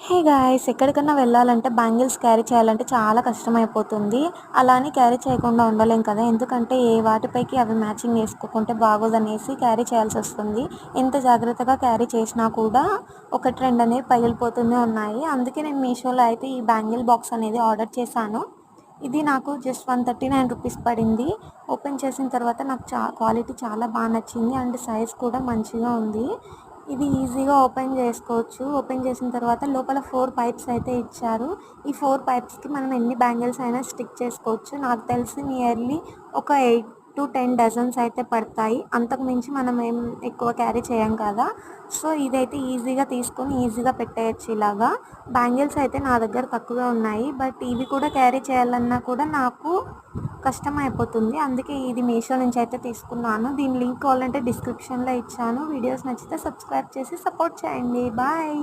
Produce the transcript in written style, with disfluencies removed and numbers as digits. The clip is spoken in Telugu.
హే గాయ్స్, ఎక్కడికన్నా వెళ్ళాలంటే బ్యాంగిల్స్ క్యారీ చేయాలంటే చాలా కష్టమైపోతుంది. అలా అని క్యారీ చేయకుండా ఉండలేం కదా! ఎందుకంటే ఏ వాటిపైకి అవి మ్యాచింగ్ చేసుకోకుంటే బాగోదనేసి క్యారీ చేయాల్సొస్తుంది. ఎంత జాగ్రత్తగా క్యారీ చేసినా కూడా ఒకటి, రెండనేవి పగిలిపోతూనే ఉన్నాయి. అందుకే నేను మీషోలో అయితే ఈ బ్యాంగిల్ బాక్స్ అనేది ఆర్డర్ చేశాను. ఇది నాకు జస్ట్ 139 రూపీస్ పడింది. ఓపెన్ చేసిన తర్వాత నాకు క్వాలిటీ చాలా బాగా నచ్చింది. అండ్ సైజ్ కూడా మంచిగా ఉంది. ఇది ఈజీగా ఓపెన్ చేసుకోవచ్చు. ఓపెన్ చేసిన తర్వాత లోపల 4 పైప్స్ అయితే ఇచ్చారు. ఈ 4 పైప్స్‌కి మనం ఎన్ని బ్యాంగిల్స్ అయినా స్టిక్ చేసుకోవచ్చు. నాకు తెలిసి నియర్లీ ఒక 8-10 డజన్స్ అయితే పడతాయి. అంతకు మించి మనం ఏం ఎక్కువ క్యారీ చేయం కదా! సో, ఇదైతే ఈజీగా తీసుకొని ఈజీగా పెట్టేయొచ్చు ఇలాగా. బ్యాంగిల్స్ అయితే నా దగ్గర తక్కువే ఉన్నాయి. బట్ ఇవి కూడా క్యారీ చేయాలన్నా కూడా నాకు కష్టమైపోతుంది. అందుకే ఇది మీషో నుంచి అయితే తీసుకున్నాను. దీని లింక్ కావాలంటే డిస్క్రిప్షన్‌లో ఇచ్చాను. వీడియోస్ నచ్చితే సబ్స్క్రైబ్ చేసి సపోర్ట్ చేయండి. బాయ్.